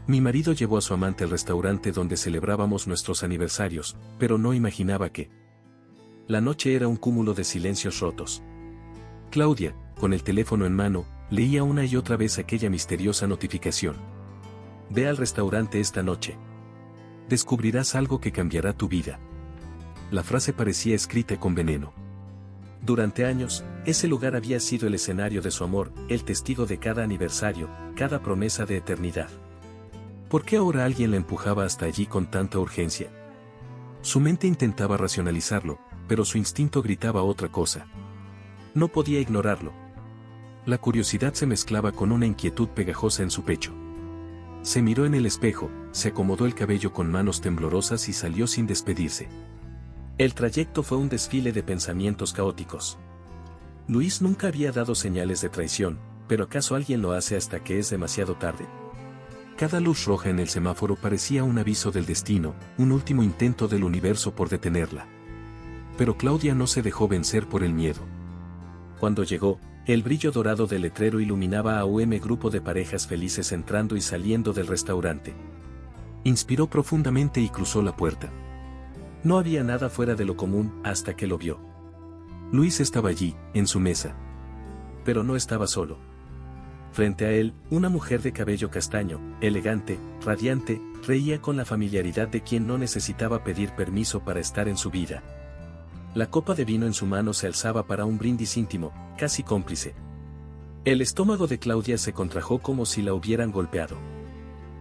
Mi marido llevó a su amante al restaurante donde celebrábamos nuestros aniversarios, pero no imaginaba que la noche era un cúmulo de silencios rotos. Claudia, con el teléfono en mano, leía una y otra vez aquella misteriosa notificación. Ve al restaurante esta noche. Descubrirás algo que cambiará tu vida. La frase parecía escrita con veneno. Durante años, ese lugar había sido el escenario de su amor, el testigo de cada aniversario, cada promesa de eternidad. ¿Por qué ahora alguien la empujaba hasta allí con tanta urgencia? Su mente intentaba racionalizarlo, pero su instinto gritaba otra cosa. No podía ignorarlo. La curiosidad se mezclaba con una inquietud pegajosa en su pecho. Se miró en el espejo, se acomodó el cabello con manos temblorosas y salió sin despedirse. El trayecto fue un desfile de pensamientos caóticos. Luis nunca había dado señales de traición, pero ¿acaso alguien lo hace hasta que es demasiado tarde? Cada luz roja en el semáforo parecía un aviso del destino, un último intento del universo por detenerla. Pero Claudia no se dejó vencer por el miedo. Cuando llegó, el brillo dorado del letrero iluminaba a un grupo de parejas felices entrando y saliendo del restaurante. Inspiró profundamente y cruzó la puerta. No había nada fuera de lo común hasta que lo vio. Luis estaba allí, en su mesa. Pero no estaba solo. Frente a él, una mujer de cabello castaño, elegante, radiante, reía con la familiaridad de quien no necesitaba pedir permiso para estar en su vida. La copa de vino en su mano se alzaba para un brindis íntimo, casi cómplice. El estómago de Claudia se contrajo como si la hubieran golpeado.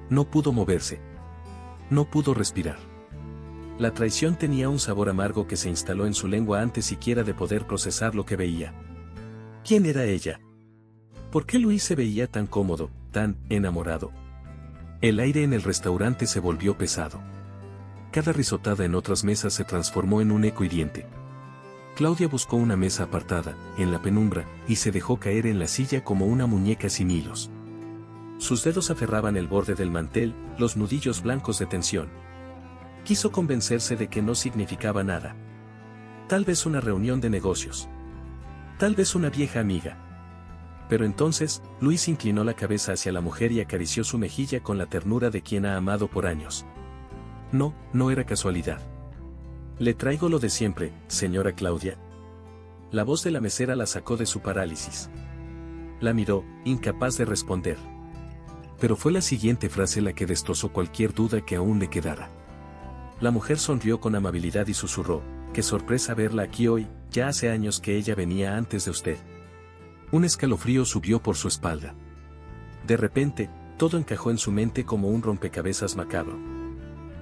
No pudo moverse. No pudo respirar. La traición tenía un sabor amargo que se instaló en su lengua antes siquiera de poder procesar lo que veía. ¿Quién era ella? ¿Por qué Luis se veía tan cómodo, tan enamorado? El aire en el restaurante se volvió pesado. Cada risotada en otras mesas se transformó en un eco hiriente. Claudia buscó una mesa apartada, en la penumbra, y se dejó caer en la silla como una muñeca sin hilos. Sus dedos aferraban el borde del mantel, los nudillos blancos de tensión. Quiso convencerse de que no significaba nada. Tal vez una reunión de negocios. Tal vez una vieja amiga. Pero entonces, Luis inclinó la cabeza hacia la mujer y acarició su mejilla con la ternura de quien ha amado por años. No, no era casualidad. Le traigo lo de siempre, señora Claudia. La voz de la mesera la sacó de su parálisis. La miró, incapaz de responder. Pero fue la siguiente frase la que destrozó cualquier duda que aún le quedara. La mujer sonrió con amabilidad y susurró, qué sorpresa verla aquí hoy, ya hace años que ella venía antes de usted. Un escalofrío subió por su espalda. De repente, todo encajó en su mente como un rompecabezas macabro.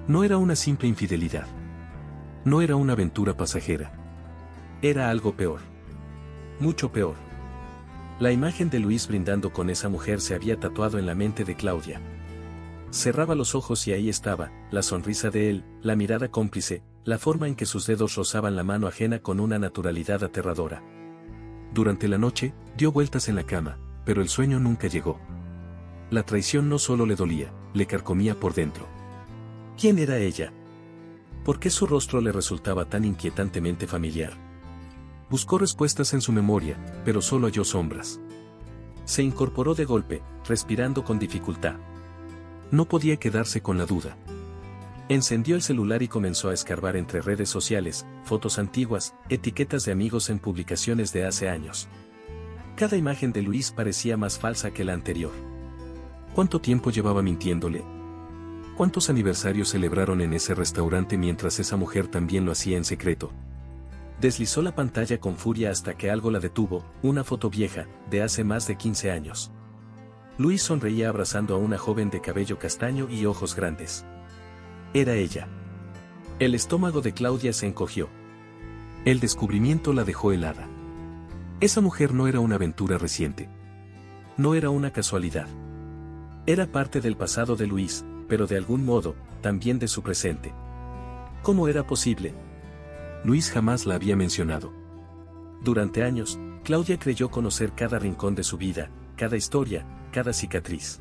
No era una simple infidelidad. No era una aventura pasajera. Era algo peor. Mucho peor. La imagen de Luis brindando con esa mujer se había tatuado en la mente de Claudia. Cerraba los ojos y ahí estaba, la sonrisa de él, la mirada cómplice, la forma en que sus dedos rozaban la mano ajena con una naturalidad aterradora. Durante la noche, dio vueltas en la cama, pero el sueño nunca llegó. La traición no solo le dolía, le carcomía por dentro. ¿Quién era ella? ¿Por qué su rostro le resultaba tan inquietantemente familiar? Buscó respuestas en su memoria, pero solo halló sombras. Se incorporó de golpe, respirando con dificultad. No podía quedarse con la duda. Encendió el celular y comenzó a escarbar entre redes sociales, fotos antiguas, etiquetas de amigos en publicaciones de hace años. Cada imagen de Luis parecía más falsa que la anterior. ¿Cuánto tiempo llevaba mintiéndole? ¿Cuántos aniversarios celebraron en ese restaurante mientras esa mujer también lo hacía en secreto? Deslizó la pantalla con furia hasta que algo la detuvo, una foto vieja, de hace más de 15 años. Luis sonreía abrazando a una joven de cabello castaño y ojos grandes. Era ella. El estómago de Claudia se encogió. El descubrimiento la dejó helada. Esa mujer no era una aventura reciente. No era una casualidad. Era parte del pasado de Luis, pero de algún modo, también de su presente. ¿Cómo era posible? Luis jamás la había mencionado. Durante años, Claudia creyó conocer cada rincón de su vida, cada historia, cada cicatriz.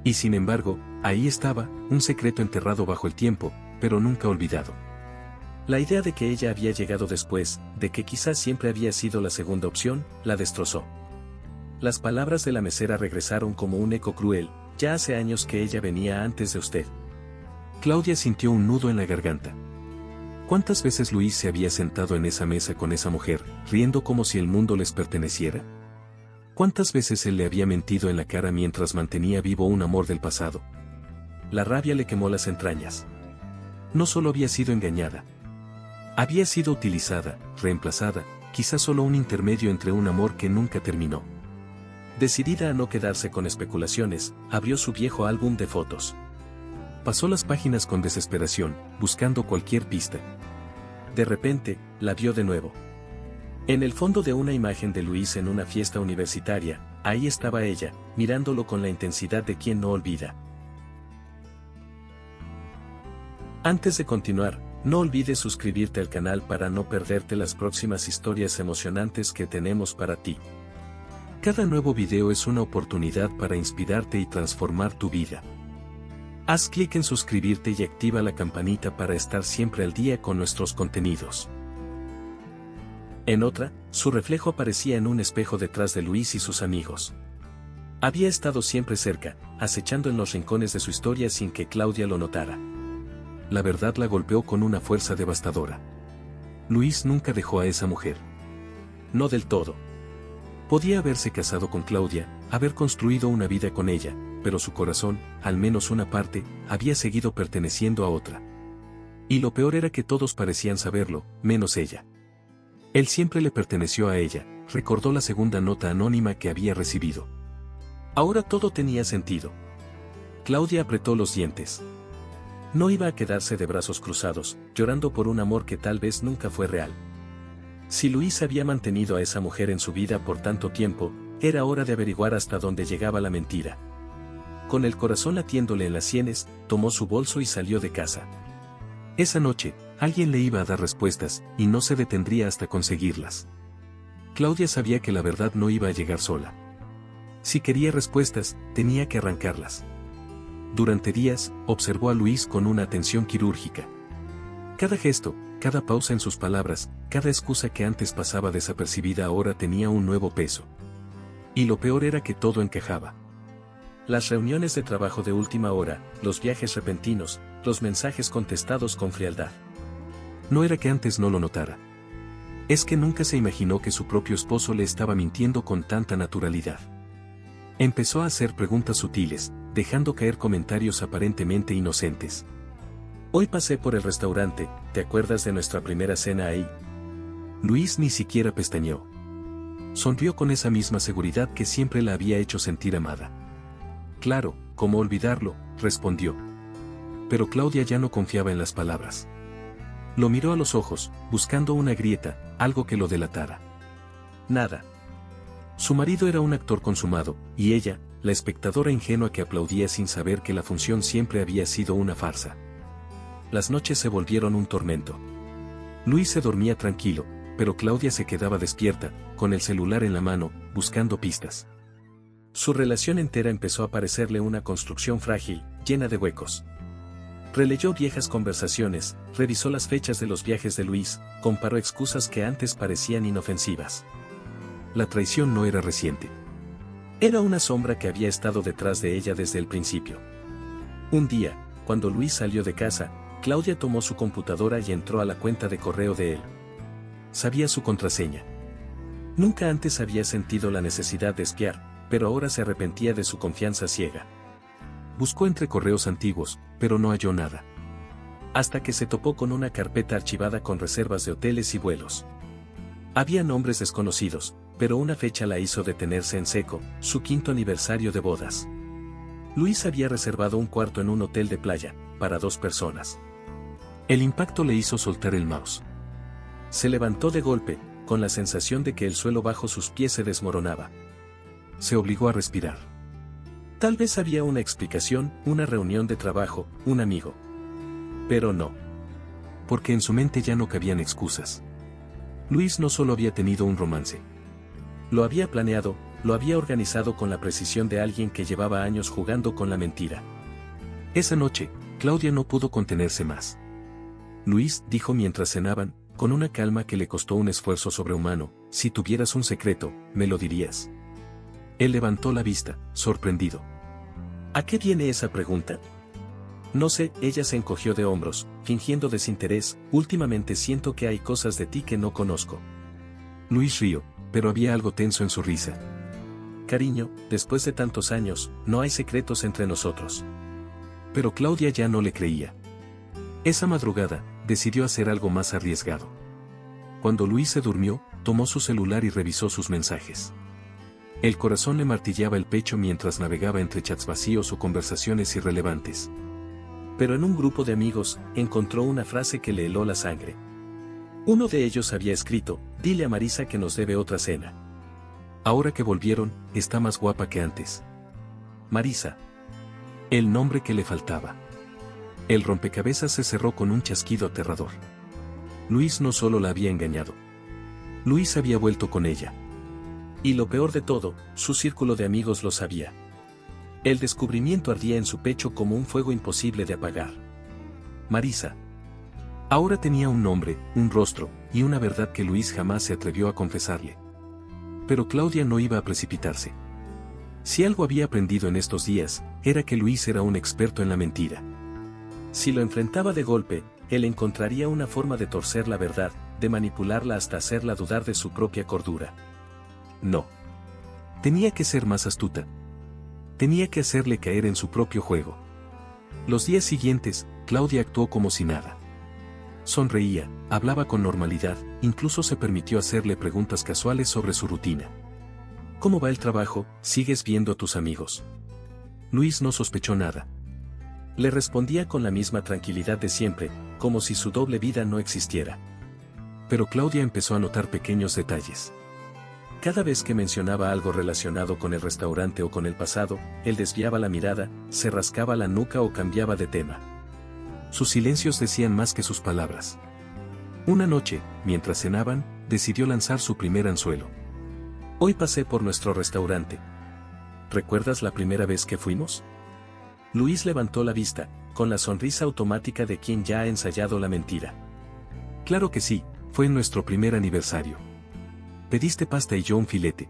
Y sin embargo, ahí estaba, un secreto enterrado bajo el tiempo, pero nunca olvidado. La idea de que ella había llegado después, de que quizás siempre había sido la segunda opción, la destrozó. Las palabras de la mesera regresaron como un eco cruel, ya hace años que ella venía antes de usted. Claudia sintió un nudo en la garganta. ¿Cuántas veces Luis se había sentado en esa mesa con esa mujer, riendo como si el mundo les perteneciera? ¿Cuántas veces él le había mentido en la cara mientras mantenía vivo un amor del pasado? La rabia le quemó las entrañas. No solo había sido engañada. Había sido utilizada, reemplazada, quizás solo un intermedio entre un amor que nunca terminó. Decidida a no quedarse con especulaciones, abrió su viejo álbum de fotos. Pasó las páginas con desesperación, buscando cualquier pista. De repente, la vio de nuevo. En el fondo de una imagen de Luis en una fiesta universitaria, ahí estaba ella, mirándolo con la intensidad de quien no olvida. Antes de continuar, no olvides suscribirte al canal para no perderte las próximas historias emocionantes que tenemos para ti. Cada nuevo video es una oportunidad para inspirarte y transformar tu vida. Haz clic en suscribirte y activa la campanita para estar siempre al día con nuestros contenidos. En otra, su reflejo aparecía en un espejo detrás de Luis y sus amigos. Había estado siempre cerca, acechando en los rincones de su historia sin que Claudia lo notara. La verdad la golpeó con una fuerza devastadora. Luis nunca dejó a esa mujer. No del todo. Podía haberse casado con Claudia, haber construido una vida con ella, pero su corazón, al menos una parte, había seguido perteneciendo a otra. Y lo peor era que todos parecían saberlo, menos ella. Él siempre le perteneció a ella, recordó la segunda nota anónima que había recibido. Ahora todo tenía sentido. Claudia apretó los dientes. No iba a quedarse de brazos cruzados, llorando por un amor que tal vez nunca fue real. Si Luis había mantenido a esa mujer en su vida por tanto tiempo, era hora de averiguar hasta dónde llegaba la mentira. Con el corazón latiéndole en las sienes, tomó su bolso y salió de casa. Esa noche, alguien le iba a dar respuestas, y no se detendría hasta conseguirlas. Claudia sabía que la verdad no iba a llegar sola. Si quería respuestas, tenía que arrancarlas. Durante días, observó a Luis con una atención quirúrgica. Cada gesto, cada pausa en sus palabras, cada excusa que antes pasaba desapercibida ahora tenía un nuevo peso. Y lo peor era que todo encajaba. Las reuniones de trabajo de última hora, los viajes repentinos, los mensajes contestados con frialdad. No era que antes no lo notara. Es que nunca se imaginó que su propio esposo le estaba mintiendo con tanta naturalidad. Empezó a hacer preguntas sutiles, dejando caer comentarios aparentemente inocentes. Hoy pasé por el restaurante, ¿te acuerdas de nuestra primera cena ahí? Luis ni siquiera pestañeó. Sonrió con esa misma seguridad que siempre la había hecho sentir amada. Claro, ¿cómo olvidarlo?, respondió. Pero Claudia ya no confiaba en las palabras. Lo miró a los ojos, buscando una grieta, algo que lo delatara. Nada. Su marido era un actor consumado, y ella, la espectadora ingenua que aplaudía sin saber que la función siempre había sido una farsa. Las noches se volvieron un tormento. Luis se dormía tranquilo, pero Claudia se quedaba despierta, con el celular en la mano, buscando pistas. Su relación entera empezó a parecerle una construcción frágil, llena de huecos. Releyó viejas conversaciones, revisó las fechas de los viajes de Luis, comparó excusas que antes parecían inofensivas. La traición no era reciente. Era una sombra que había estado detrás de ella desde el principio. Un día, cuando Luis salió de casa, Claudia tomó su computadora y entró a la cuenta de correo de él. Sabía su contraseña. Nunca antes había sentido la necesidad de espiar, pero ahora se arrepentía de su confianza ciega. Buscó entre correos antiguos, pero no halló nada. Hasta que se topó con una carpeta archivada con reservas de hoteles y vuelos. Había nombres desconocidos, pero una fecha la hizo detenerse en seco, su 5º aniversario de bodas. Luis había reservado un cuarto en un hotel de playa, para 2 personas. El impacto le hizo soltar el mouse. Se levantó de golpe, con la sensación de que el suelo bajo sus pies se desmoronaba. Se obligó a respirar. Tal vez había una explicación, una reunión de trabajo, un amigo. Pero no. Porque en su mente ya no cabían excusas. Luis no solo había tenido un romance. Lo había planeado, lo había organizado con la precisión de alguien que llevaba años jugando con la mentira. Esa noche, Claudia no pudo contenerse más. Luis, dijo mientras cenaban, con una calma que le costó un esfuerzo sobrehumano, si tuvieras un secreto, me lo dirías. Él levantó la vista, sorprendido. ¿A qué viene esa pregunta? No sé, ella se encogió de hombros, fingiendo desinterés. Últimamente siento que hay cosas de ti que no conozco. Luis rió, pero había algo tenso en su risa. Cariño, después de tantos años, no hay secretos entre nosotros. Pero Claudia ya no le creía. Esa madrugada, decidió hacer algo más arriesgado. Cuando Luis se durmió, tomó su celular y revisó sus mensajes. El corazón le martillaba el pecho mientras navegaba entre chats vacíos o conversaciones irrelevantes. Pero en un grupo de amigos, encontró una frase que le heló la sangre. Uno de ellos había escrito: dile a Marisa que nos debe otra cena. Ahora que volvieron, está más guapa que antes. Marisa. El nombre que le faltaba. El rompecabezas se cerró con un chasquido aterrador. Luis no solo la había engañado. Luis había vuelto con ella. Y lo peor de todo, su círculo de amigos lo sabía. El descubrimiento ardía en su pecho como un fuego imposible de apagar. Marisa. Ahora tenía un nombre, un rostro, y una verdad que Luis jamás se atrevió a confesarle. Pero Claudia no iba a precipitarse. Si algo había aprendido en estos días, era que Luis era un experto en la mentira. Si lo enfrentaba de golpe, él encontraría una forma de torcer la verdad, de manipularla hasta hacerla dudar de su propia cordura. No. Tenía que ser más astuta. Tenía que hacerle caer en su propio juego. Los días siguientes, Claudia actuó como si nada. Sonreía, hablaba con normalidad, incluso se permitió hacerle preguntas casuales sobre su rutina. ¿Cómo va el trabajo? ¿Sigues viendo a tus amigos? Luis no sospechó nada. Le respondía con la misma tranquilidad de siempre, como si su doble vida no existiera. Pero Claudia empezó a notar pequeños detalles. Cada vez que mencionaba algo relacionado con el restaurante o con el pasado, él desviaba la mirada, se rascaba la nuca o cambiaba de tema. Sus silencios decían más que sus palabras. Una noche, mientras cenaban, decidió lanzar su primer anzuelo. Hoy pasé por nuestro restaurante. ¿Recuerdas la primera vez que fuimos? Luis levantó la vista, con la sonrisa automática de quien ya ha ensayado la mentira. Claro que sí, fue en nuestro primer aniversario. Pediste pasta y yo un filete.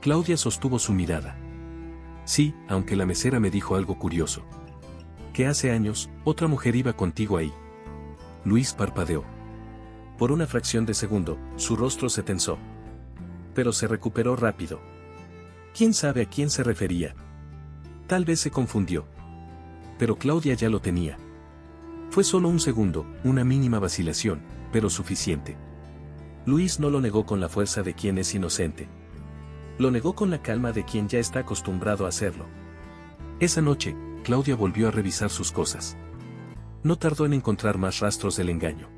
Claudia sostuvo su mirada. Sí, aunque la mesera me dijo algo curioso. Que hace años, otra mujer iba contigo ahí. Luis parpadeó. Por una fracción de segundo, su rostro se tensó. Pero se recuperó rápido. ¿Quién sabe a quién se refería? Tal vez se confundió. Pero Claudia ya lo tenía. Fue solo un segundo, una mínima vacilación, pero suficiente. Luis no lo negó con la fuerza de quien es inocente. Lo negó con la calma de quien ya está acostumbrado a hacerlo. Esa noche, Claudia volvió a revisar sus cosas. No tardó en encontrar más rastros del engaño.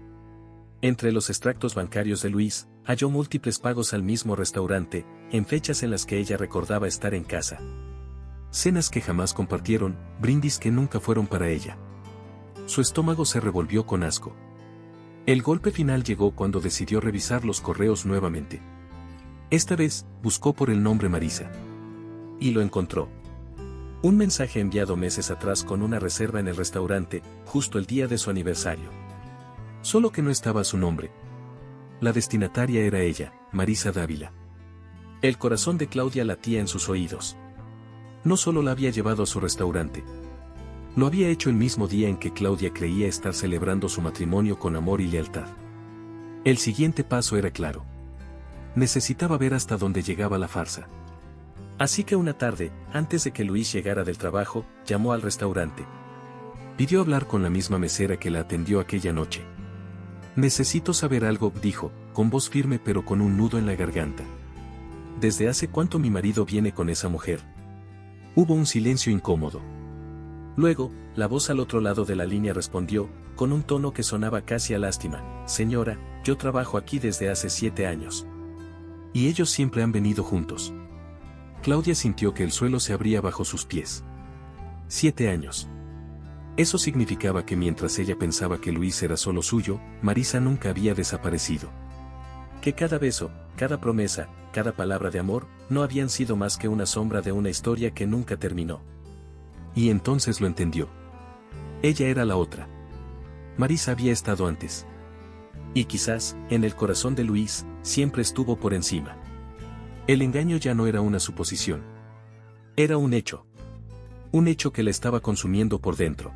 Entre los extractos bancarios de Luis, halló múltiples pagos al mismo restaurante, en fechas en las que ella recordaba estar en casa. Cenas que jamás compartieron, brindis que nunca fueron para ella. Su estómago se revolvió con asco. El golpe final llegó cuando decidió revisar los correos nuevamente. Esta vez, buscó por el nombre Marisa. Y lo encontró. Un mensaje enviado meses atrás con una reserva en el restaurante, justo el día de su aniversario. Solo que no estaba su nombre. La destinataria era ella, Marisa Dávila. El corazón de Claudia latía en sus oídos. No solo la había llevado a su restaurante. Lo había hecho el mismo día en que Claudia creía estar celebrando su matrimonio con amor y lealtad. El siguiente paso era claro. Necesitaba ver hasta dónde llegaba la farsa. Así que una tarde, antes de que Luis llegara del trabajo, llamó al restaurante. Pidió hablar con la misma mesera que la atendió aquella noche. Necesito saber algo, dijo, con voz firme pero con un nudo en la garganta. ¿Desde hace cuánto mi marido viene con esa mujer? Hubo un silencio incómodo. Luego, la voz al otro lado de la línea respondió, con un tono que sonaba casi a lástima: señora, yo trabajo aquí desde hace 7 años. Y ellos siempre han venido juntos. Claudia sintió que el suelo se abría bajo sus pies. 7 años. Eso significaba que mientras ella pensaba que Luis era solo suyo, Marisa nunca había desaparecido. Que cada beso, cada promesa, cada palabra de amor, no habían sido más que una sombra de una historia que nunca terminó. Y entonces lo entendió. Ella era la otra. Marisa había estado antes. Y quizás, en el corazón de Luis, siempre estuvo por encima. El engaño ya no era una suposición. Era un hecho. Un hecho que la estaba consumiendo por dentro.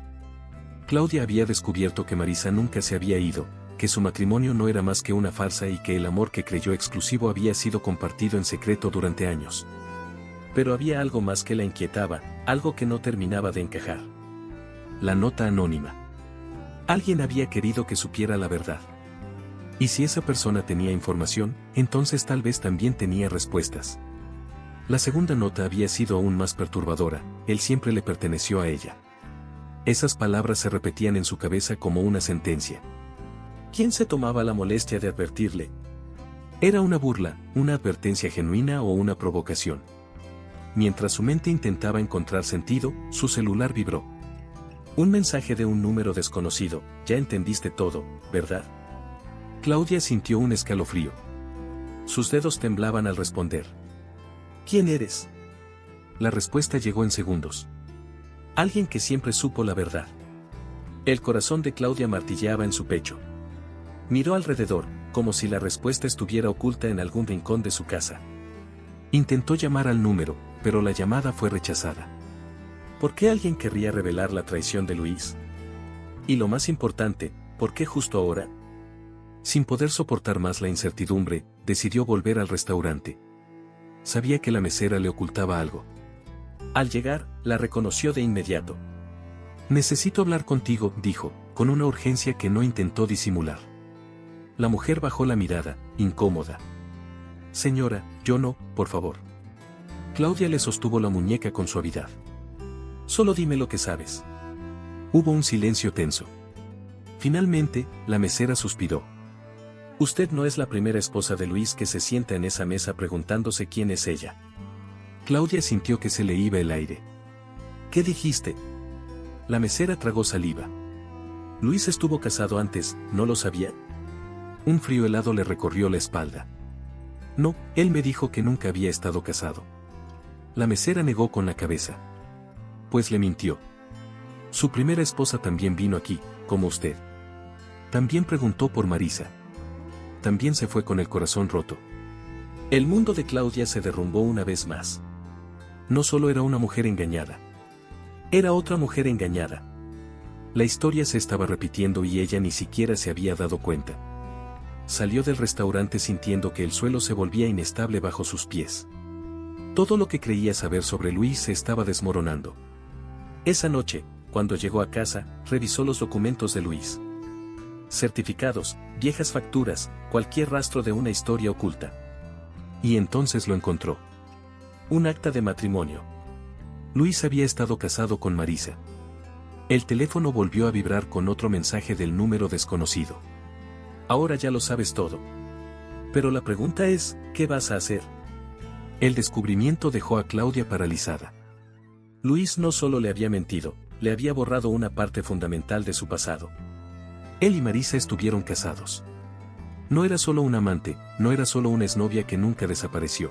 Claudia había descubierto que Marisa nunca se había ido, que su matrimonio no era más que una farsa y que el amor que creyó exclusivo había sido compartido en secreto durante años. Pero había algo más que la inquietaba, algo que no terminaba de encajar. La nota anónima. Alguien había querido que supiera la verdad. Y si esa persona tenía información, entonces tal vez también tenía respuestas. La segunda nota había sido aún más perturbadora, él siempre le perteneció a ella. Esas palabras se repetían en su cabeza como una sentencia. ¿Quién se tomaba la molestia de advertirle? ¿Era una burla, una advertencia genuina o una provocación? Mientras su mente intentaba encontrar sentido, su celular vibró. Un mensaje de un número desconocido. Ya entendiste todo, ¿verdad? Claudia sintió un escalofrío. Sus dedos temblaban al responder. ¿Quién eres? La respuesta llegó en segundos. Alguien que siempre supo la verdad. El corazón de Claudia martilleaba en su pecho. Miró alrededor, como si la respuesta estuviera oculta en algún rincón de su casa. Intentó llamar al número, pero la llamada fue rechazada. ¿Por qué alguien querría revelar la traición de Luis? Y lo más importante, ¿por qué justo ahora? Sin poder soportar más la incertidumbre, decidió volver al restaurante. Sabía que la mesera le ocultaba algo. Al llegar, la reconoció de inmediato. Necesito hablar contigo, dijo, con una urgencia que no intentó disimular. La mujer bajó la mirada, incómoda. Señora, yo no, por favor. Claudia le sostuvo la muñeca con suavidad. Solo dime lo que sabes. Hubo un silencio tenso. Finalmente, la mesera suspiró. Usted no es la primera esposa de Luis que se sienta en esa mesa preguntándose quién es ella. Claudia sintió que se le iba el aire. ¿Qué dijiste? La mesera tragó saliva. Luis estuvo casado antes, ¿no lo sabía? Un frío helado le recorrió la espalda. No, él me dijo que nunca había estado casado. La mesera negó con la cabeza. Pues le mintió. Su primera esposa también vino aquí, como usted. También preguntó por Marisa. También se fue con el corazón roto. El mundo de Claudia se derrumbó una vez más. No solo era una mujer engañada. Era otra mujer engañada. La historia se estaba repitiendo y ella ni siquiera se había dado cuenta. Salió del restaurante sintiendo que el suelo se volvía inestable bajo sus pies. Todo lo que creía saber sobre Luis se estaba desmoronando. Esa noche, cuando llegó a casa, revisó los documentos de Luis. Certificados, viejas facturas, cualquier rastro de una historia oculta. Y entonces lo encontró. Un acta de matrimonio. Luis había estado casado con Marisa. El teléfono volvió a vibrar con otro mensaje del número desconocido. Ahora ya lo sabes todo. Pero la pregunta es, ¿qué vas a hacer? El descubrimiento dejó a Claudia paralizada. Luis no solo le había mentido, le había borrado una parte fundamental de su pasado. Él y Marisa estuvieron casados. No era solo un amante, no era solo una exnovia que nunca desapareció.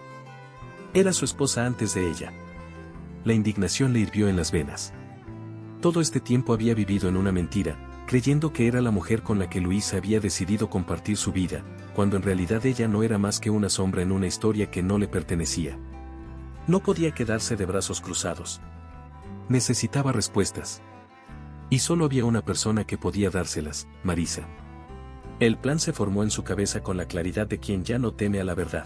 Era su esposa antes de ella. La indignación le hirvió en las venas. Todo este tiempo había vivido en una mentira, creyendo que era la mujer con la que Luis había decidido compartir su vida, cuando en realidad ella no era más que una sombra en una historia que no le pertenecía. No podía quedarse de brazos cruzados. Necesitaba respuestas. Y solo había una persona que podía dárselas, Marisa. El plan se formó en su cabeza con la claridad de quien ya no teme a la verdad.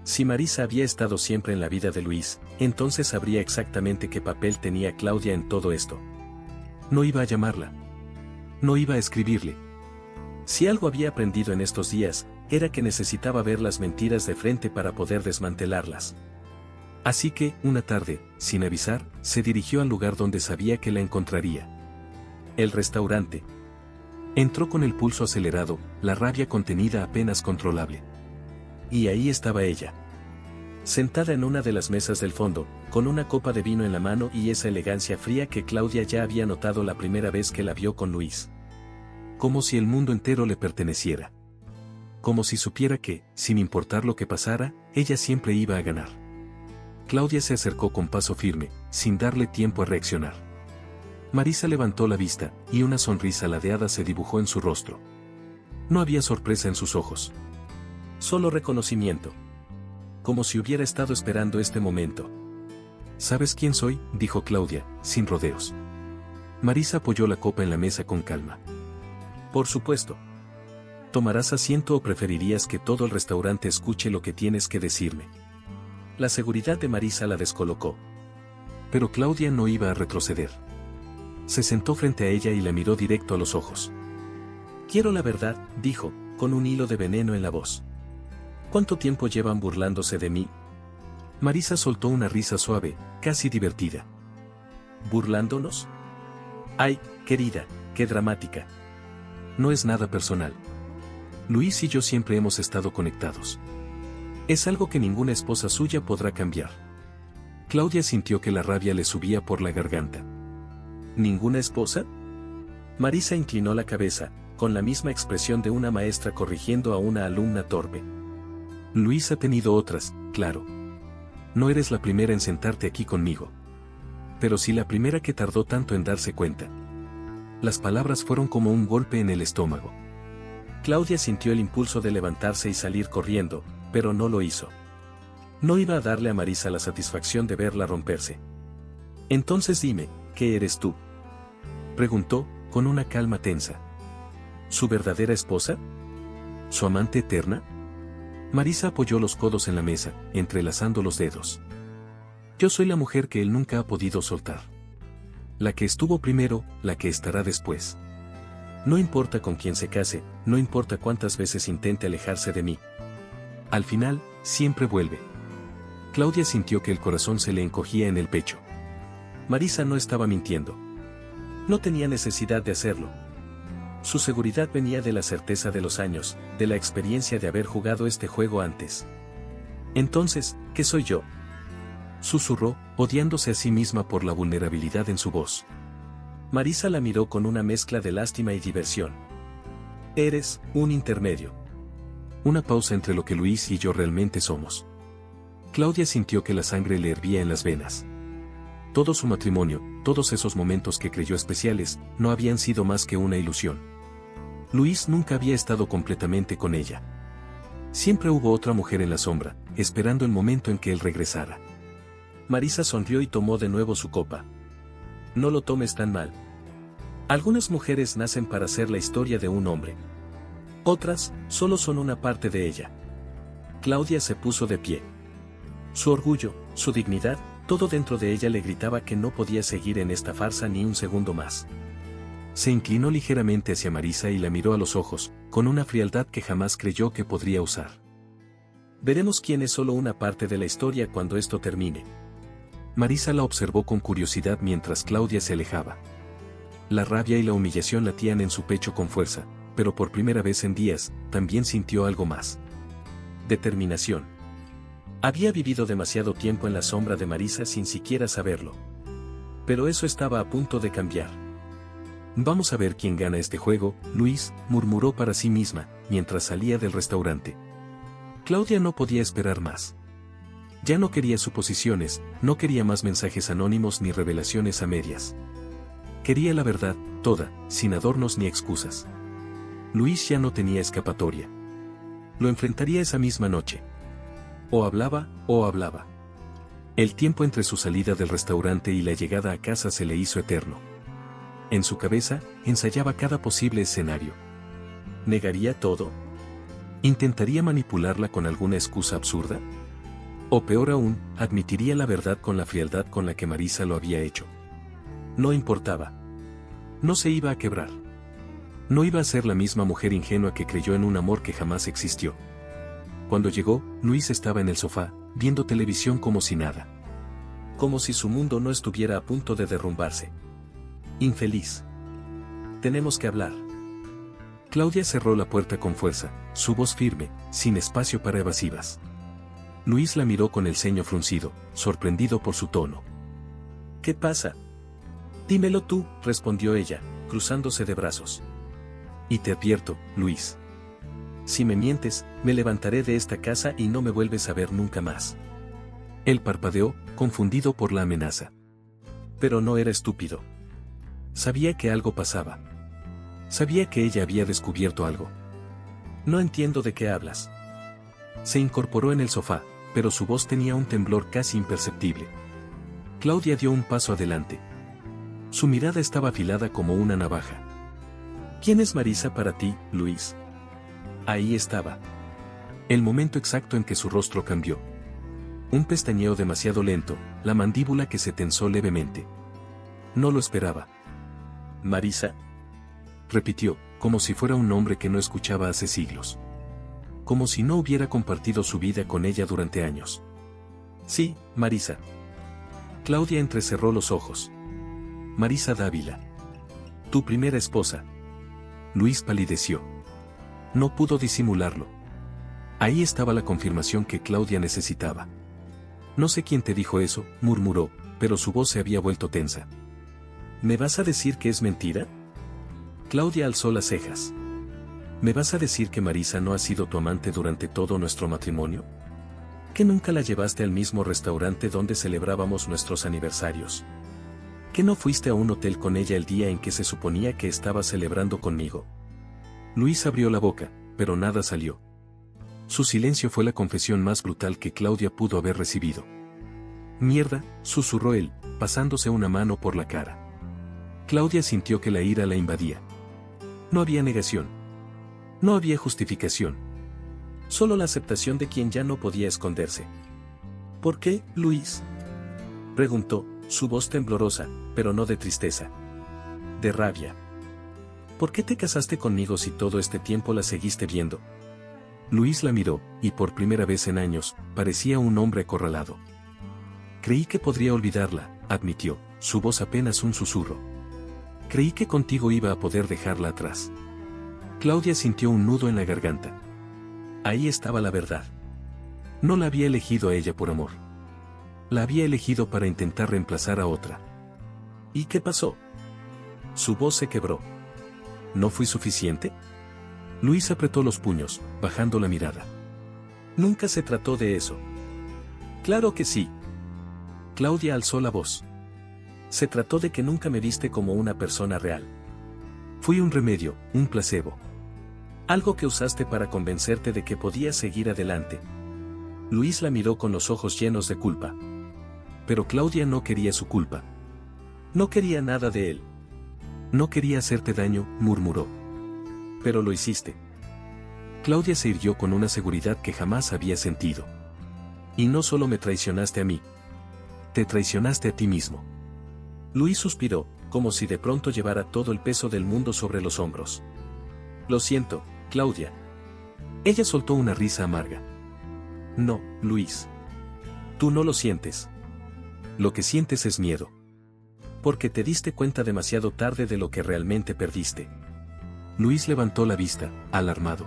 Si Marisa había estado siempre en la vida de Luis, entonces sabría exactamente qué papel tenía Claudia en todo esto. No iba a llamarla. No iba a escribirle. Si algo había aprendido en estos días, era que necesitaba ver las mentiras de frente para poder desmantelarlas. Así que, una tarde, sin avisar, se dirigió al lugar donde sabía que la encontraría. El restaurante. Entró con el pulso acelerado, la rabia contenida apenas controlable. Y ahí estaba ella. Sentada en una de las mesas del fondo, con una copa de vino en la mano y esa elegancia fría que Claudia ya había notado la primera vez que la vio con Luis. Como si el mundo entero le perteneciera. Como si supiera que, sin importar lo que pasara, ella siempre iba a ganar. Claudia se acercó con paso firme, sin darle tiempo a reaccionar. Marisa levantó la vista, y una sonrisa ladeada se dibujó en su rostro. No había sorpresa en sus ojos. Solo reconocimiento. Como si hubiera estado esperando este momento. ¿Sabes quién soy?, dijo Claudia, sin rodeos. Marisa apoyó la copa en la mesa con calma. Por supuesto. ¿Tomarás asiento o preferirías que todo el restaurante escuche lo que tienes que decirme? La seguridad de Marisa la descolocó. Pero Claudia no iba a retroceder. Se sentó frente a ella y la miró directo a los ojos. Quiero la verdad, dijo, con un hilo de veneno en la voz. ¿Cuánto tiempo llevan burlándose de mí? Marisa soltó una risa suave, casi divertida. ¿Burlándonos? Ay, querida, qué dramática. No es nada personal. Luis y yo siempre hemos estado conectados. Es algo que ninguna esposa suya podrá cambiar. Claudia sintió que la rabia le subía por la garganta. ¿Ninguna esposa? Marisa inclinó la cabeza, con la misma expresión de una maestra corrigiendo a una alumna torpe. Luis ha tenido otras, claro. No eres la primera en sentarte aquí conmigo. Pero sí la primera que tardó tanto en darse cuenta. Las palabras fueron como un golpe en el estómago. Claudia sintió el impulso de levantarse y salir corriendo, pero no lo hizo. No iba a darle a Marisa la satisfacción de verla romperse. Entonces dime, ¿qué eres tú?, preguntó, con una calma tensa. ¿Su verdadera esposa? ¿Su amante eterna? Marisa apoyó los codos en la mesa, entrelazando los dedos. Yo soy la mujer que él nunca ha podido soltar. La que estuvo primero, la que estará después. No importa con quién se case, no importa cuántas veces intente alejarse de mí. Al final, siempre vuelve. Claudia sintió que el corazón se le encogía en el pecho. Marisa no estaba mintiendo. No tenía necesidad de hacerlo. Su seguridad venía de la certeza de los años, de la experiencia de haber jugado este juego antes. Entonces, ¿qué soy yo?, susurró, odiándose a sí misma por la vulnerabilidad en su voz. Marisa la miró con una mezcla de lástima y diversión. Eres un intermedio. Una pausa entre lo que Luis y yo realmente somos. Claudia sintió que la sangre le hervía en las venas. Todo su matrimonio, todos esos momentos que creyó especiales, no habían sido más que una ilusión. Luis nunca había estado completamente con ella. Siempre hubo otra mujer en la sombra, esperando el momento en que él regresara. Marisa sonrió y tomó de nuevo su copa. No lo tomes tan mal. Algunas mujeres nacen para ser la historia de un hombre. Otras, solo son una parte de ella. Claudia se puso de pie. Su orgullo, su dignidad, todo dentro de ella le gritaba que no podía seguir en esta farsa ni un segundo más. Se inclinó ligeramente hacia Marisa y la miró a los ojos, con una frialdad que jamás creyó que podría usar. Veremos quién es solo una parte de la historia cuando esto termine. Marisa la observó con curiosidad mientras Claudia se alejaba. La rabia y la humillación latían en su pecho con fuerza, pero por primera vez en días, también sintió algo más. Determinación. Había vivido demasiado tiempo en la sombra de Marisa sin siquiera saberlo. Pero eso estaba a punto de cambiar. Vamos a ver quién gana este juego, Luis, murmuró para sí misma, mientras salía del restaurante. Claudia no podía esperar más. Ya no quería suposiciones, no quería más mensajes anónimos ni revelaciones a medias. Quería la verdad, toda, sin adornos ni excusas. Luis ya no tenía escapatoria. Lo enfrentaría esa misma noche. O hablaba, o hablaba. El tiempo entre su salida del restaurante y la llegada a casa se le hizo eterno. En su cabeza, ensayaba cada posible escenario. ¿Negaría todo? ¿Intentaría manipularla con alguna excusa absurda? O peor aún, admitiría la verdad con la frialdad con la que Marisa lo había hecho. No importaba. No se iba a quebrar. No iba a ser la misma mujer ingenua que creyó en un amor que jamás existió. Cuando llegó, Luis estaba en el sofá, viendo televisión como si nada. Como si su mundo no estuviera a punto de derrumbarse. Infeliz. Tenemos que hablar. Claudia cerró la puerta con fuerza, su voz firme, sin espacio para evasivas. Luis la miró con el ceño fruncido, sorprendido por su tono. ¿Qué pasa? Dímelo tú, respondió ella, cruzándose de brazos. Y te advierto, Luis. Si me mientes, me levantaré de esta casa y no me vuelves a ver nunca más. Él parpadeó, confundido por la amenaza. Pero no era estúpido. Sabía que algo pasaba. Sabía que ella había descubierto algo. No entiendo de qué hablas. Se incorporó en el sofá, pero su voz tenía un temblor casi imperceptible. Claudia dio un paso adelante. Su mirada estaba afilada como una navaja. ¿Quién es Marisa para ti, Luis? Ahí estaba. El momento exacto en que su rostro cambió. Un pestañeo demasiado lento, la mandíbula que se tensó levemente. No lo esperaba. ¿Marisa? Repitió, como si fuera un nombre que no escuchaba hace siglos. Como si no hubiera compartido su vida con ella durante años. Sí, Marisa. Claudia entrecerró los ojos. Marisa Dávila. Tu primera esposa. Luis palideció. No pudo disimularlo. Ahí estaba la confirmación que Claudia necesitaba. No sé quién te dijo eso, murmuró, pero su voz se había vuelto tensa. ¿Me vas a decir que es mentira? Claudia alzó las cejas. ¿Me vas a decir que Marisa no ha sido tu amante durante todo nuestro matrimonio? ¿Que nunca la llevaste al mismo restaurante donde celebrábamos nuestros aniversarios? ¿Que no fuiste a un hotel con ella el día en que se suponía que estaba celebrando conmigo? Luis abrió la boca, pero nada salió. Su silencio fue la confesión más brutal que Claudia pudo haber recibido. Mierda, susurró él, pasándose una mano por la cara. Claudia sintió que la ira la invadía. No había negación. No había justificación. Solo la aceptación de quien ya no podía esconderse. ¿Por qué, Luis? Preguntó, su voz temblorosa, pero no de tristeza. De rabia. ¿Por qué te casaste conmigo si todo este tiempo la seguiste viendo? Luis la miró, y por primera vez en años, parecía un hombre acorralado. Creí que podría olvidarla, admitió, su voz apenas un susurro. Creí que contigo iba a poder dejarla atrás. Claudia sintió un nudo en la garganta. Ahí estaba la verdad. No la había elegido a ella por amor. La había elegido para intentar reemplazar a otra. ¿Y qué pasó? Su voz se quebró. ¿No fui suficiente? Luis apretó los puños, bajando la mirada. Nunca se trató de eso. Claro que sí. Claudia alzó la voz. Se trató de que nunca me viste como una persona real. Fui un remedio, un placebo. Algo que usaste para convencerte de que podías seguir adelante. Luis la miró con los ojos llenos de culpa. Pero Claudia no quería su culpa. No quería nada de él. No quería hacerte daño, murmuró. Pero lo hiciste. Claudia se irguió con una seguridad que jamás había sentido. Y no solo me traicionaste a mí. Te traicionaste a ti mismo. Luis suspiró, como si de pronto llevara todo el peso del mundo sobre los hombros. Lo siento, Claudia. Ella soltó una risa amarga. No, Luis. Tú no lo sientes. Lo que sientes es miedo. Porque te diste cuenta demasiado tarde de lo que realmente perdiste. Luis levantó la vista, alarmado.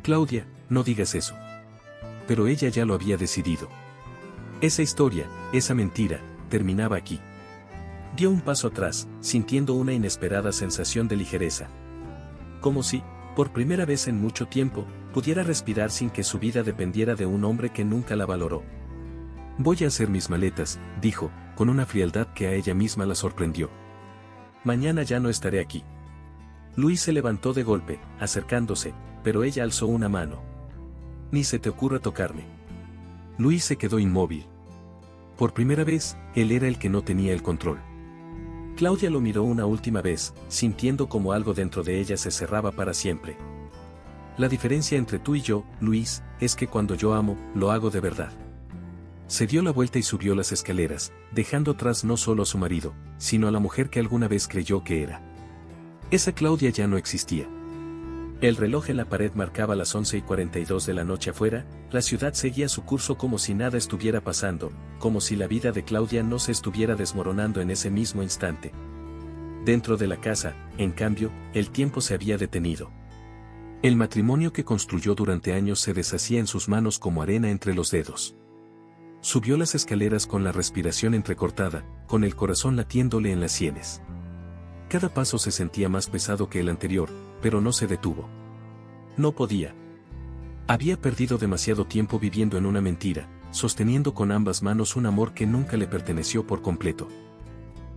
Claudia, no digas eso. Pero ella ya lo había decidido. Esa historia, esa mentira, terminaba aquí. Dio un paso atrás, sintiendo una inesperada sensación de ligereza. Como si, por primera vez en mucho tiempo, pudiera respirar sin que su vida dependiera de un hombre que nunca la valoró. Voy a hacer mis maletas, dijo, con una frialdad que a ella misma la sorprendió. Mañana ya no estaré aquí. Luis se levantó de golpe, acercándose, pero ella alzó una mano. Ni se te ocurra tocarme. Luis se quedó inmóvil. Por primera vez, él era el que no tenía el control. Claudia lo miró una última vez, sintiendo como algo dentro de ella se cerraba para siempre. La diferencia entre tú y yo, Luis, es que cuando yo amo, lo hago de verdad. Se dio la vuelta y subió las escaleras, dejando atrás no solo a su marido, sino a la mujer que alguna vez creyó que era. Esa Claudia ya no existía. El reloj en la pared marcaba las 11:42 de la noche afuera, la ciudad seguía su curso como si nada estuviera pasando, como si la vida de Claudia no se estuviera desmoronando en ese mismo instante. Dentro de la casa, en cambio, el tiempo se había detenido. El matrimonio que construyó durante años se deshacía en sus manos como arena entre los dedos. Subió las escaleras con la respiración entrecortada, con el corazón latiéndole en las sienes. Cada paso se sentía más pesado que el anterior, pero no se detuvo. No podía. Había perdido demasiado tiempo viviendo en una mentira, sosteniendo con ambas manos un amor que nunca le perteneció por completo.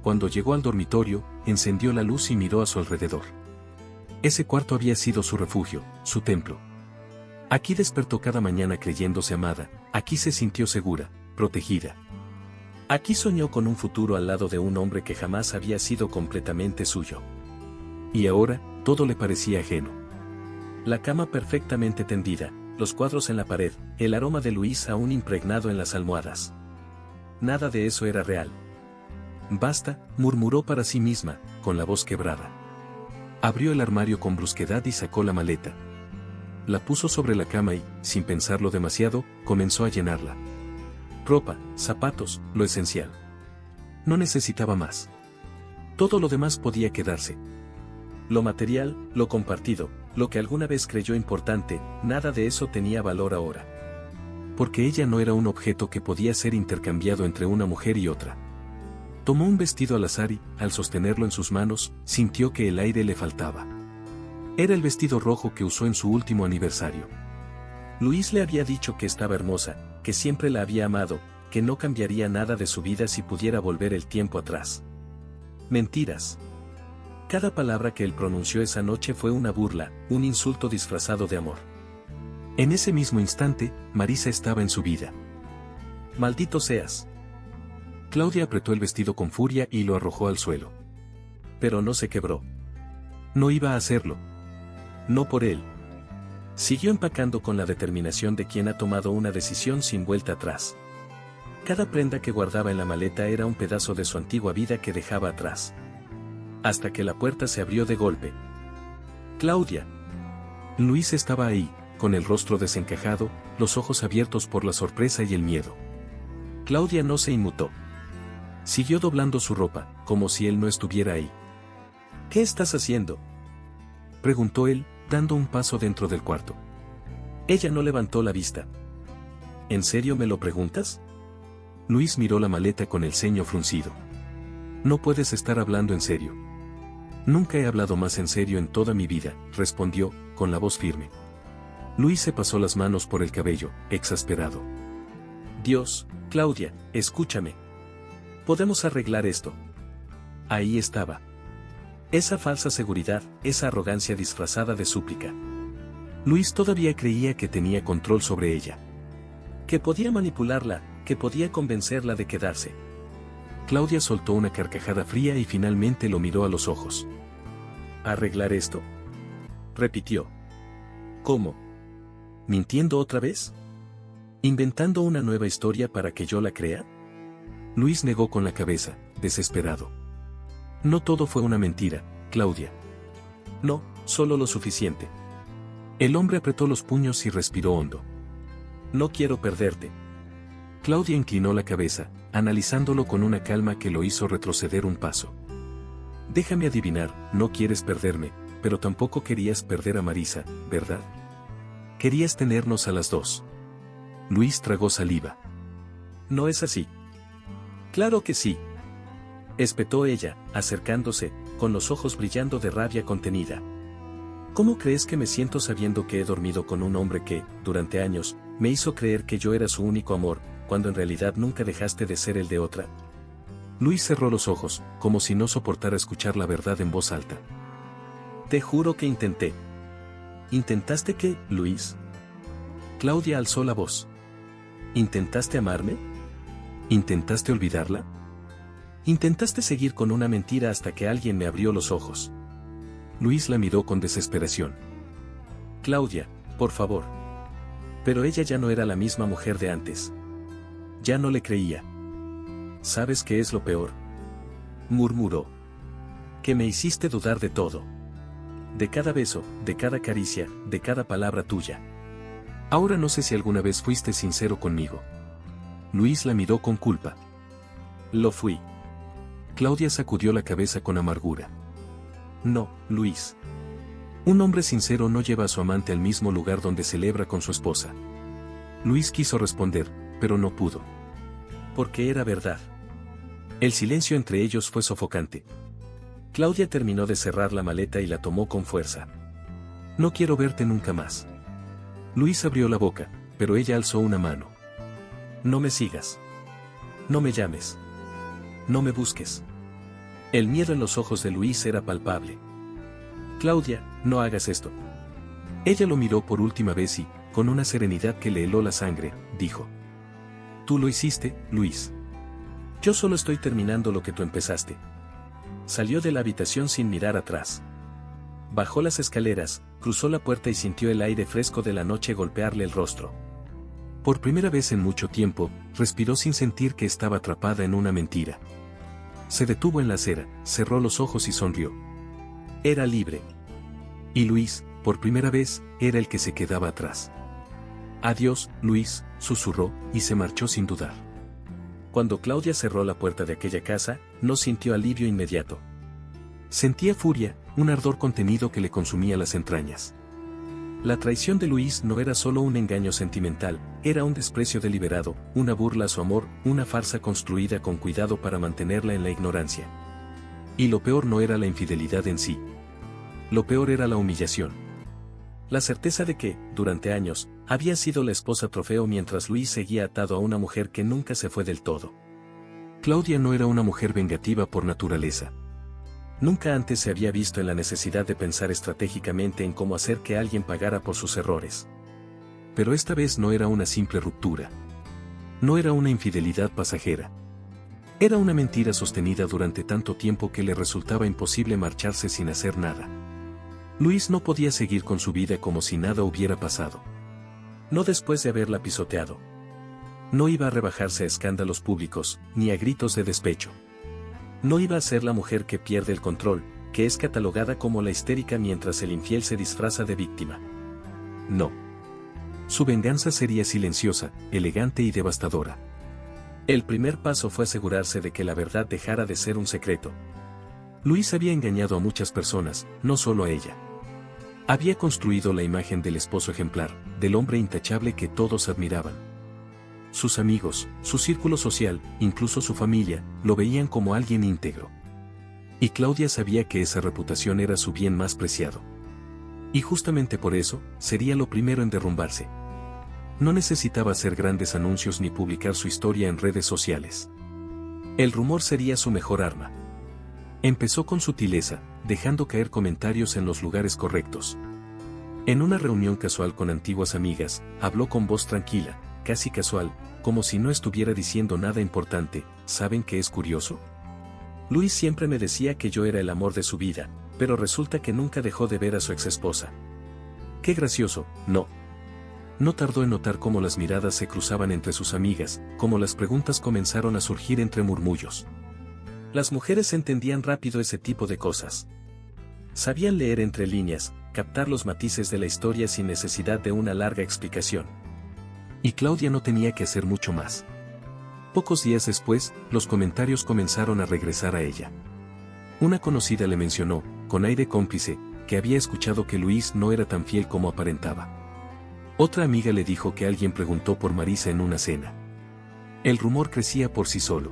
Cuando llegó al dormitorio, encendió la luz y miró a su alrededor. Ese cuarto había sido su refugio, su templo. Aquí despertó cada mañana creyéndose amada, aquí se sintió segura, protegida. Aquí soñó con un futuro al lado de un hombre que jamás había sido completamente suyo. Y ahora, todo le parecía ajeno. La cama perfectamente tendida, los cuadros en la pared, el aroma de Luis aún impregnado en las almohadas. Nada de eso era real. Basta, murmuró para sí misma, con la voz quebrada. Abrió el armario con brusquedad y sacó la maleta. La puso sobre la cama y, sin pensarlo demasiado, comenzó a llenarla. Ropa, zapatos, lo esencial. No necesitaba más. Todo lo demás podía quedarse. Lo material, lo compartido, lo que alguna vez creyó importante, nada de eso tenía valor ahora. Porque ella no era un objeto que podía ser intercambiado entre una mujer y otra. Tomó un vestido al azar y, al sostenerlo en sus manos, sintió que el aire le faltaba. Era el vestido rojo que usó en su último aniversario. Luis le había dicho que estaba hermosa, que siempre la había amado, que no cambiaría nada de su vida si pudiera volver el tiempo atrás. Mentiras. Cada palabra que él pronunció esa noche fue una burla, un insulto disfrazado de amor. En ese mismo instante, Marisa estaba en su vida. ¡Maldito seas! Claudia apretó el vestido con furia y lo arrojó al suelo. Pero no se quebró. No iba a hacerlo. No por él. Siguió empacando con la determinación de quien ha tomado una decisión sin vuelta atrás. Cada prenda que guardaba en la maleta era un pedazo de su antigua vida que dejaba atrás. Hasta que la puerta se abrió de golpe. ¡Claudia! Luis estaba ahí, con el rostro desencajado, los ojos abiertos por la sorpresa y el miedo. Claudia no se inmutó. Siguió doblando su ropa, como si él no estuviera ahí. ¿Qué estás haciendo?, preguntó él, dando un paso dentro del cuarto. Ella no levantó la vista. ¿En serio me lo preguntas? Luis miró la maleta con el ceño fruncido. No puedes estar hablando en serio. Nunca he hablado más en serio en toda mi vida, respondió, con la voz firme. Luis se pasó las manos por el cabello, exasperado. Dios, Claudia, escúchame. Podemos arreglar esto. Ahí estaba. Esa falsa seguridad, esa arrogancia disfrazada de súplica. Luis todavía creía que tenía control sobre ella. Que podía manipularla, que podía convencerla de quedarse. Claudia soltó una carcajada fría y finalmente lo miró a los ojos. ¿Arreglar esto?, repitió. ¿Cómo? ¿Mintiendo otra vez? ¿Inventando una nueva historia para que yo la crea? Luis negó con la cabeza, desesperado. No todo fue una mentira, Claudia. No, solo lo suficiente. El hombre apretó los puños y respiró hondo. No quiero perderte. Claudia inclinó la cabeza, analizándolo con una calma que lo hizo retroceder un paso. Déjame adivinar, no quieres perderme, pero tampoco querías perder a Marisa, ¿verdad? Querías tenernos a las dos. Luis tragó saliva. No es así. Claro que sí, espetó ella, acercándose, con los ojos brillando de rabia contenida. ¿Cómo crees que me siento sabiendo que he dormido con un hombre que, durante años, me hizo creer que yo era su único amor, cuando en realidad nunca dejaste de ser el de otra? Luis cerró los ojos, como si no soportara escuchar la verdad en voz alta. Te juro que intenté. ¿Intentaste qué, Luis? Claudia alzó la voz. ¿Intentaste amarme? ¿Intentaste olvidarla? ¿Intentaste seguir con una mentira hasta que alguien me abrió los ojos? Luis la miró con desesperación. Claudia, por favor. Pero ella ya no era la misma mujer de antes. Ya no le creía. ¿Sabes qué es lo peor?, murmuró. Que me hiciste dudar de todo. De cada beso, de cada caricia, de cada palabra tuya. Ahora no sé si alguna vez fuiste sincero conmigo. Luis la miró con culpa. Lo fui. Claudia sacudió la cabeza con amargura. No, Luis. Un hombre sincero no lleva a su amante al mismo lugar donde celebra con su esposa. Luis quiso responder, pero no pudo. Porque era verdad. El silencio entre ellos fue sofocante. Claudia terminó de cerrar la maleta y la tomó con fuerza. No quiero verte nunca más. Luis abrió la boca, pero ella alzó una mano. No me sigas. No me llames. No me busques. El miedo en los ojos de Luis era palpable. Claudia, no hagas esto. Ella lo miró por última vez y, con una serenidad que le heló la sangre, dijo. Tú lo hiciste, Luis. Yo solo estoy terminando lo que tú empezaste. Salió de la habitación sin mirar atrás. Bajó las escaleras, cruzó la puerta y sintió el aire fresco de la noche golpearle el rostro. Por primera vez en mucho tiempo, respiró sin sentir que estaba atrapada en una mentira. Se detuvo en la acera, cerró los ojos y sonrió. Era libre. Y Luis, por primera vez, era el que se quedaba atrás. Adiós, Luis, susurró, y se marchó sin dudar. Cuando Claudia cerró la puerta de aquella casa, no sintió alivio inmediato. Sentía furia, un ardor contenido que le consumía las entrañas. La traición de Luis no era solo un engaño sentimental, era un desprecio deliberado, una burla a su amor, una farsa construida con cuidado para mantenerla en la ignorancia. Y lo peor no era la infidelidad en sí. Lo peor era la humillación. La certeza de que, durante años, había sido la esposa trofeo mientras Luis seguía atado a una mujer que nunca se fue del todo. Claudia no era una mujer vengativa por naturaleza. Nunca antes se había visto en la necesidad de pensar estratégicamente en cómo hacer que alguien pagara por sus errores. Pero esta vez no era una simple ruptura. No era una infidelidad pasajera. Era una mentira sostenida durante tanto tiempo que le resultaba imposible marcharse sin hacer nada. Luis no podía seguir con su vida como si nada hubiera pasado. No después de haberla pisoteado. No iba a rebajarse a escándalos públicos, ni a gritos de despecho. No iba a ser la mujer que pierde el control, que es catalogada como la histérica mientras el infiel se disfraza de víctima. No. Su venganza sería silenciosa, elegante y devastadora. El primer paso fue asegurarse de que la verdad dejara de ser un secreto. Luis había engañado a muchas personas, no solo a ella. Había construido la imagen del esposo ejemplar, del hombre intachable que todos admiraban. Sus amigos, su círculo social, incluso su familia, lo veían como alguien íntegro. Y Claudia sabía que esa reputación era su bien más preciado. Y justamente por eso, sería lo primero en derrumbarse. No necesitaba hacer grandes anuncios ni publicar su historia en redes sociales. El rumor sería su mejor arma. Empezó con sutileza, dejando caer comentarios en los lugares correctos. En una reunión casual con antiguas amigas, habló con voz tranquila, casi casual, como si no estuviera diciendo nada importante. ¿Saben qué es curioso? Luis siempre me decía que yo era el amor de su vida, pero resulta que nunca dejó de ver a su exesposa. Qué gracioso, ¿no? No tardó en notar cómo las miradas se cruzaban entre sus amigas, cómo las preguntas comenzaron a surgir entre murmullos. Las mujeres entendían rápido ese tipo de cosas. Sabían leer entre líneas, captar los matices de la historia sin necesidad de una larga explicación. Y Claudia no tenía que hacer mucho más. Pocos días después, los comentarios comenzaron a regresar a ella. Una conocida le mencionó, con aire cómplice, que había escuchado que Luis no era tan fiel como aparentaba. Otra amiga le dijo que alguien preguntó por Marisa en una cena. El rumor crecía por sí solo.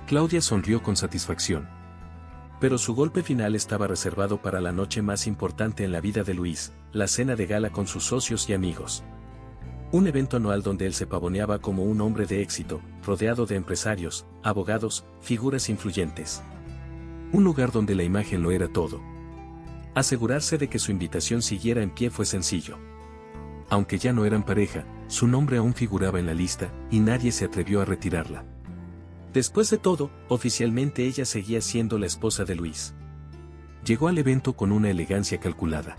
Claudia sonrió con satisfacción. Pero su golpe final estaba reservado para la noche más importante en la vida de Luis, la cena de gala con sus socios y amigos. Un evento anual donde él se pavoneaba como un hombre de éxito, rodeado de empresarios, abogados, figuras influyentes. Un lugar donde la imagen lo era todo. Asegurarse de que su invitación siguiera en pie fue sencillo. Aunque ya no eran pareja, su nombre aún figuraba en la lista, y nadie se atrevió a retirarla. Después de todo, oficialmente ella seguía siendo la esposa de Luis. Llegó al evento con una elegancia calculada.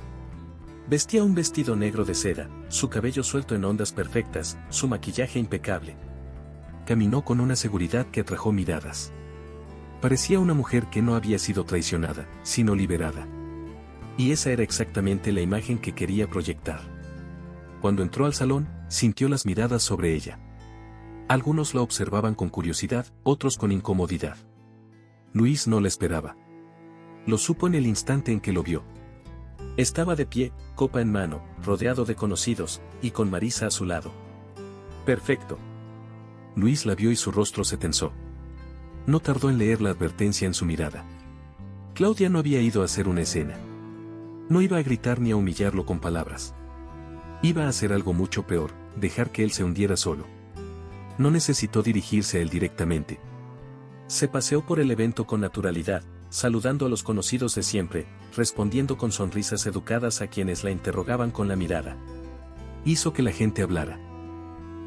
Vestía un vestido negro de seda, su cabello suelto en ondas perfectas, su maquillaje impecable. Caminó con una seguridad que atrajo miradas. Parecía una mujer que no había sido traicionada, sino liberada. Y esa era exactamente la imagen que quería proyectar. Cuando entró al salón, sintió las miradas sobre ella. Algunos la observaban con curiosidad, otros con incomodidad. Luis no la esperaba. Lo supo en el instante en que lo vio. Estaba de pie, copa en mano, rodeado de conocidos, y con Marisa a su lado. Perfecto. Luis la vio y su rostro se tensó. No tardó en leer la advertencia en su mirada. Claudia no había ido a hacer una escena. No iba a gritar ni a humillarlo con palabras. Iba a hacer algo mucho peor, dejar que él se hundiera solo. No necesitó dirigirse a él directamente. Se paseó por el evento con naturalidad, saludando a los conocidos de siempre, respondiendo con sonrisas educadas a quienes la interrogaban con la mirada. Hizo que la gente hablara.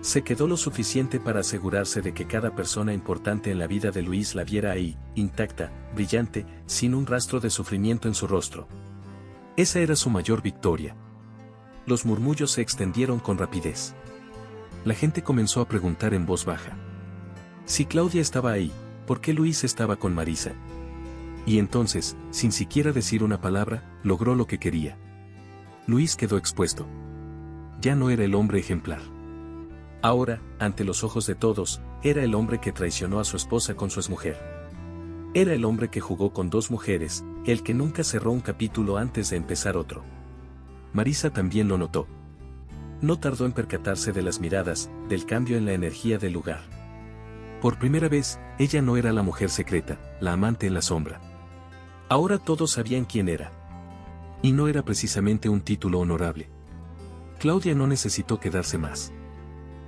Se quedó lo suficiente para asegurarse de que cada persona importante en la vida de Luis la viera ahí, intacta, brillante, sin un rastro de sufrimiento en su rostro. Esa era su mayor victoria. Los murmullos se extendieron con rapidez. La gente comenzó a preguntar en voz baja. Si Claudia estaba ahí, ¿por qué Luis estaba con Marisa? Y entonces, sin siquiera decir una palabra, logró lo que quería. Luis quedó expuesto. Ya no era el hombre ejemplar. Ahora, ante los ojos de todos, era el hombre que traicionó a su esposa con su exmujer. Era el hombre que jugó con dos mujeres, el que nunca cerró un capítulo antes de empezar otro. Marisa también lo notó. No tardó en percatarse de las miradas, del cambio en la energía del lugar. Por primera vez, ella no era la mujer secreta, la amante en la sombra. Ahora todos sabían quién era. Y no era precisamente un título honorable. Claudia no necesitó quedarse más.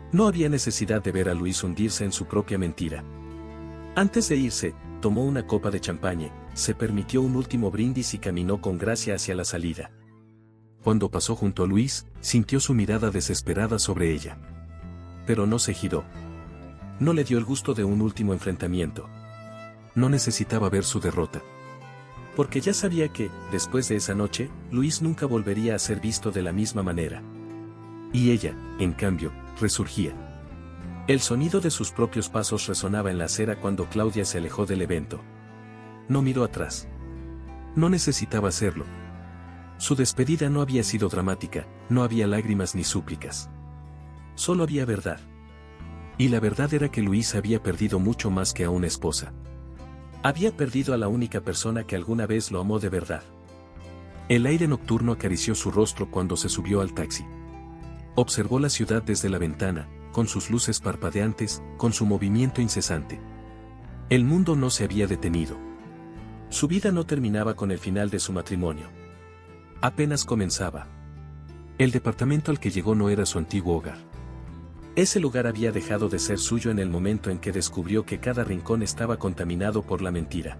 No había necesidad de ver a Luis hundirse en su propia mentira. Antes de irse, tomó una copa de champaña, se permitió un último brindis y caminó con gracia hacia la salida. Cuando pasó junto a Luis, sintió su mirada desesperada sobre ella. Pero no se giró. No le dio el gusto de un último enfrentamiento. No necesitaba ver su derrota. Porque ya sabía que, después de esa noche, Luis nunca volvería a ser visto de la misma manera. Y ella, en cambio, resurgía. El sonido de sus propios pasos resonaba en la acera cuando Claudia se alejó del evento. No miró atrás. No necesitaba hacerlo. Su despedida no había sido dramática, no había lágrimas ni súplicas. Solo había verdad. Y la verdad era que Luis había perdido mucho más que a una esposa. Había perdido a la única persona que alguna vez lo amó de verdad. El aire nocturno acarició su rostro cuando se subió al taxi. Observó la ciudad desde la ventana, con sus luces parpadeantes, con su movimiento incesante. El mundo no se había detenido. Su vida no terminaba con el final de su matrimonio. Apenas comenzaba. El departamento al que llegó no era su antiguo hogar. Ese lugar había dejado de ser suyo en el momento en que descubrió que cada rincón estaba contaminado por la mentira.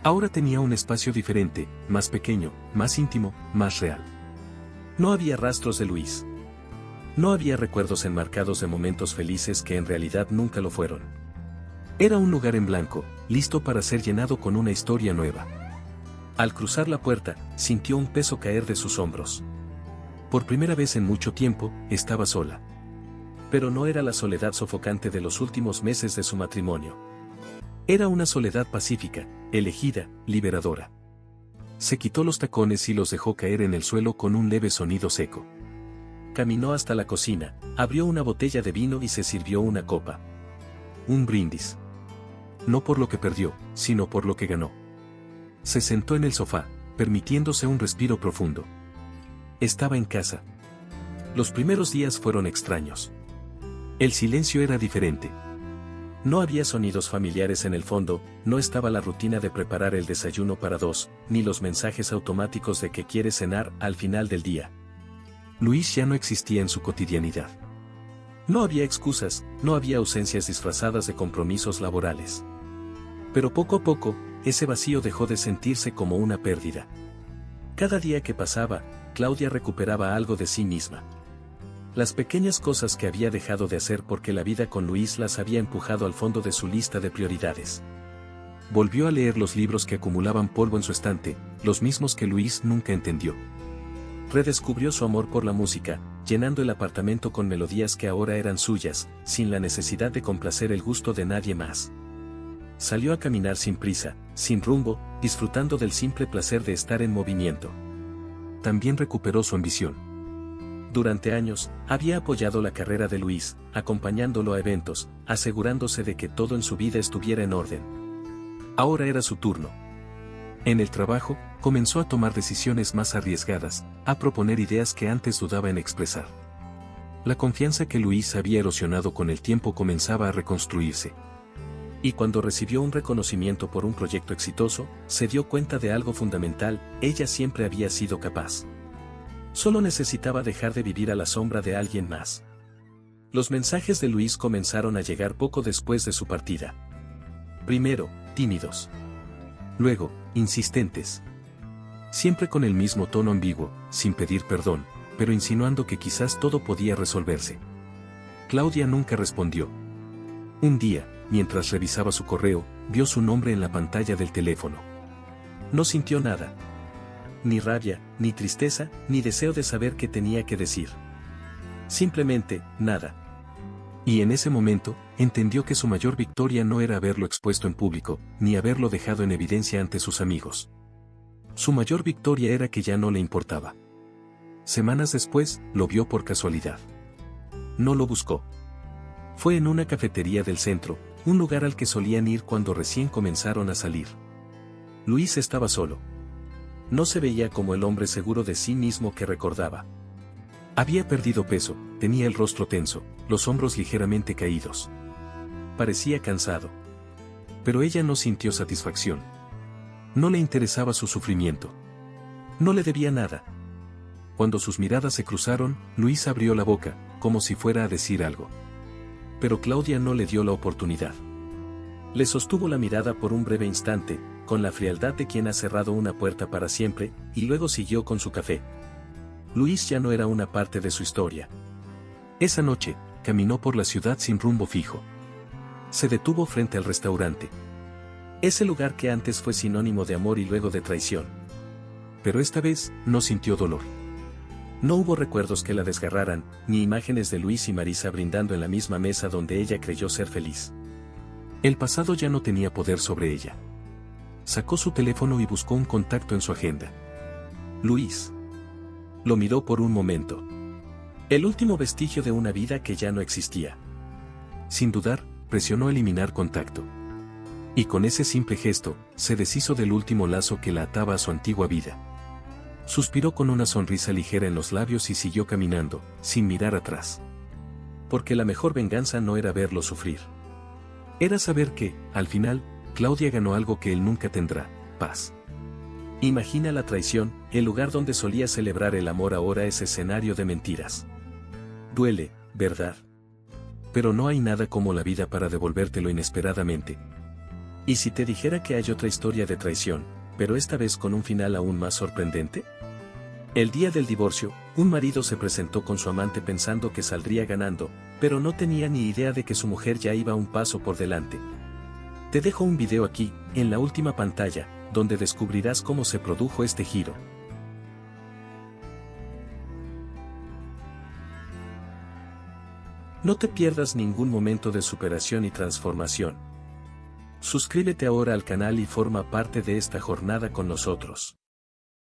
Ahora tenía un espacio diferente, más pequeño, más íntimo, más real. No había rastros de Luis. No había recuerdos enmarcados de momentos felices que en realidad nunca lo fueron. Era un lugar en blanco, listo para ser llenado con una historia nueva. Al cruzar la puerta, sintió un peso caer de sus hombros. Por primera vez en mucho tiempo, estaba sola. Pero no era la soledad sofocante de los últimos meses de su matrimonio. Era una soledad pacífica, elegida, liberadora. Se quitó los tacones y los dejó caer en el suelo con un leve sonido seco. Caminó hasta la cocina, abrió una botella de vino y se sirvió una copa. Un brindis. No por lo que perdió, sino por lo que ganó. Se sentó en el sofá, permitiéndose un respiro profundo. Estaba en casa. Los primeros días fueron extraños. El silencio era diferente. No había sonidos familiares en el fondo, no estaba la rutina de preparar el desayuno para dos, ni los mensajes automáticos de que quiere cenar al final del día. Luis ya no existía en su cotidianidad. No había excusas, no había ausencias disfrazadas de compromisos laborales. Pero poco a poco, ese vacío dejó de sentirse como una pérdida. Cada día que pasaba, Claudia recuperaba algo de sí misma. Las pequeñas cosas que había dejado de hacer porque la vida con Luis las había empujado al fondo de su lista de prioridades. Volvió a leer los libros que acumulaban polvo en su estante, los mismos que Luis nunca entendió. Redescubrió su amor por la música, llenando el apartamento con melodías que ahora eran suyas, sin la necesidad de complacer el gusto de nadie más. Salió a caminar sin prisa, sin rumbo, disfrutando del simple placer de estar en movimiento. También recuperó su ambición. Durante años, había apoyado la carrera de Luis, acompañándolo a eventos, asegurándose de que todo en su vida estuviera en orden. Ahora era su turno. En el trabajo, comenzó a tomar decisiones más arriesgadas, a proponer ideas que antes dudaba en expresar. La confianza que Luis había erosionado con el tiempo comenzaba a reconstruirse. Y cuando recibió un reconocimiento por un proyecto exitoso, se dio cuenta de algo fundamental: ella siempre había sido capaz. Solo necesitaba dejar de vivir a la sombra de alguien más. Los mensajes de Luis comenzaron a llegar poco después de su partida. Primero, tímidos. Luego, insistentes. Siempre con el mismo tono ambiguo, sin pedir perdón, pero insinuando que quizás todo podía resolverse. Claudia nunca respondió. Un día, mientras revisaba su correo, vio su nombre en la pantalla del teléfono. No sintió nada. Ni rabia, ni tristeza, ni deseo de saber qué tenía que decir. Simplemente, nada. Y en ese momento, entendió que su mayor victoria no era haberlo expuesto en público, ni haberlo dejado en evidencia ante sus amigos. Su mayor victoria era que ya no le importaba. Semanas después, lo vio por casualidad. No lo buscó. Fue en una cafetería del centro, un lugar al que solían ir cuando recién comenzaron a salir. Luis estaba solo. No se veía como el hombre seguro de sí mismo que recordaba. Había perdido peso, tenía el rostro tenso, los hombros ligeramente caídos. Parecía cansado. Pero ella no sintió satisfacción. No le interesaba su sufrimiento. No le debía nada. Cuando sus miradas se cruzaron, Luis abrió la boca, como si fuera a decir algo. Pero Claudia no le dio la oportunidad. Le sostuvo la mirada por un breve instante, con la frialdad de quien ha cerrado una puerta para siempre, y luego siguió con su café. Luis ya no era una parte de su historia. Esa noche, caminó por la ciudad sin rumbo fijo. Se detuvo frente al restaurante. Ese lugar que antes fue sinónimo de amor y luego de traición. Pero esta vez, no sintió dolor. No hubo recuerdos que la desgarraran, ni imágenes de Luis y Marisa brindando en la misma mesa donde ella creyó ser feliz. El pasado ya no tenía poder sobre ella. Sacó su teléfono y buscó un contacto en su agenda. Luis. Lo miró por un momento. El último vestigio de una vida que ya no existía. Sin dudar, presionó eliminar contacto. Y con ese simple gesto, se deshizo del último lazo que la ataba a su antigua vida. Suspiró con una sonrisa ligera en los labios y siguió caminando, sin mirar atrás. Porque la mejor venganza no era verlo sufrir. Era saber que, al final, Claudia ganó algo que él nunca tendrá: paz. Imagina la traición, el lugar donde solía celebrar el amor ahora es escenario de mentiras. Duele, ¿verdad? Pero no hay nada como la vida para devolvértelo inesperadamente. ¿Y si te dijera que hay otra historia de traición, pero esta vez con un final aún más sorprendente? El día del divorcio, un marido se presentó con su amante pensando que saldría ganando, pero no tenía ni idea de que su mujer ya iba un paso por delante. Te dejo un video aquí, en la última pantalla, donde descubrirás cómo se produjo este giro. No te pierdas ningún momento de superación y transformación. Suscríbete ahora al canal y forma parte de esta jornada con nosotros.